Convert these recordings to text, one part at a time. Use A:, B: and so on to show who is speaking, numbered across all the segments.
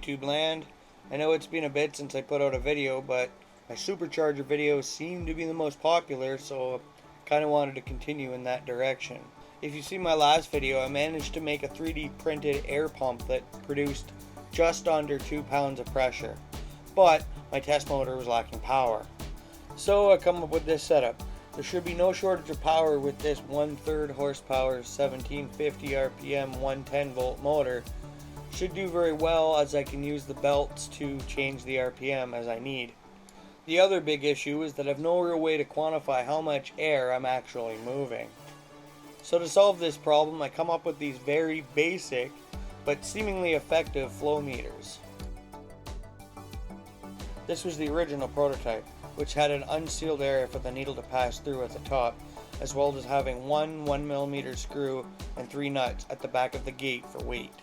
A: YouTube land. I know it's been a bit since I put out a video, but my supercharger videos seem to be the most popular, so I kind of wanted to continue in that direction. If you see my last video, I managed to make a 3D printed air pump that produced just under 2 pounds of pressure, but my test motor was lacking power. So I come up with this setup. There should be no shortage of power with this 1/3 horsepower 1750 RPM 110 volt motor. Should do very well, as I can use the belts to change the RPM as I need. The other big issue is that I have no real way to quantify how much air I'm actually moving. So to solve this problem, I come up with these very basic but seemingly effective flow meters. This was the original prototype, which had an unsealed area for the needle to pass through at the top, as well as having one 1mm screw and 3 nuts at the back of the gate for weight.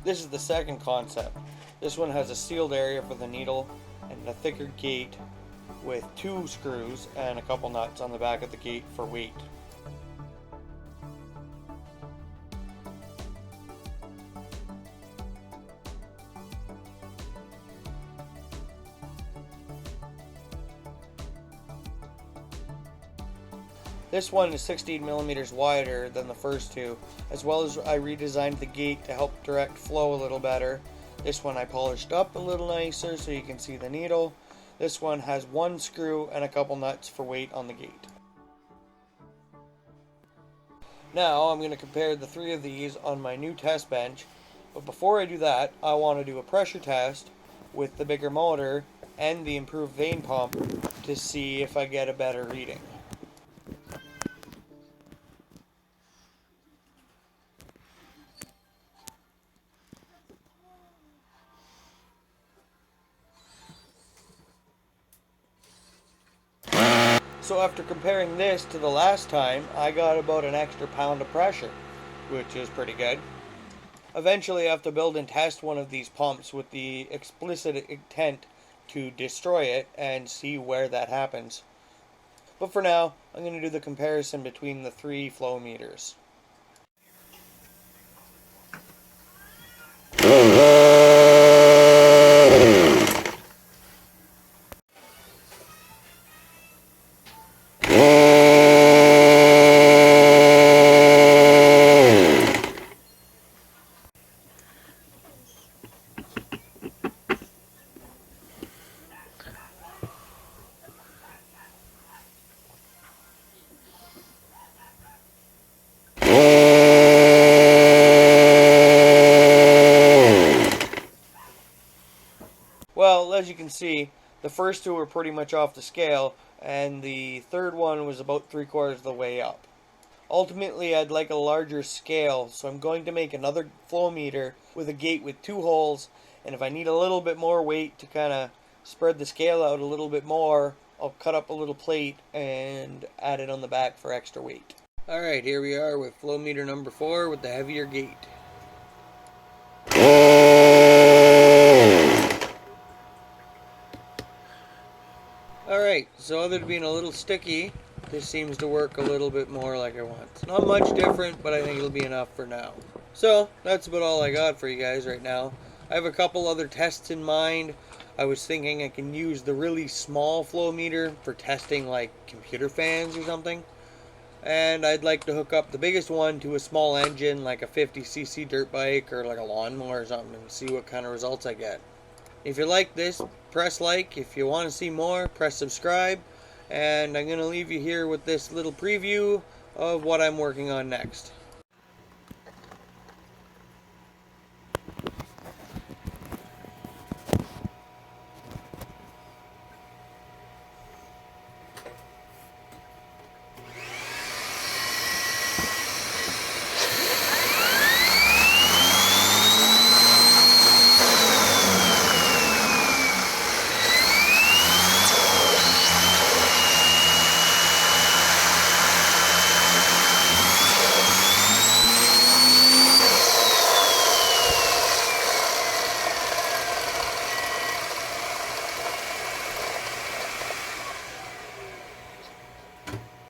A: This is the second concept. This one has a sealed area for the needle and a thicker gate with 2 screws and a couple nuts on the back of the gate for weight. This one is 16mm wider than the first two, as well as I redesigned the gate to help direct flow a little better. This one I polished up a little nicer so you can see the needle. This one has 1 screw and a couple nuts for weight on the gate. Now I'm going to compare the 3 of these on my new test bench, but before I do that, I want to do a pressure test with the bigger motor and the improved vane pump to see if I get a better reading. So after comparing this to the last time, I got about an extra pound of pressure, which is pretty good. Eventually I have to build and test one of these pumps with the explicit intent to destroy it and see where that happens. But for now, I'm going to do the comparison between the 3 flow meters. Well, as you can see, the first 2 were pretty much off the scale, and the third one was about 3/4 of the way up. Ultimately, I'd like a larger scale, so I'm going to make another flow meter with a gate with 2 holes, and if I need a little bit more weight to kind of spread the scale out a little bit more, I'll cut up a little plate and add it on the back for extra weight. Alright, here we are with flow meter number 4 with the heavier gate. Alright, so other than being a little sticky, this seems to work a little bit more like I want. Not much different, but I think it'll be enough for now. So, that's about all I got for you guys right now. I have a couple other tests in mind. I was thinking I can use the really small flow meter for testing like computer fans or something. And I'd like to hook up the biggest one to a small engine like a 50cc dirt bike or like a lawnmower or something and see what kind of results I get. If you like this, press like. If you want to see more, press subscribe. And I'm going to leave you here with this little preview of what I'm working on next.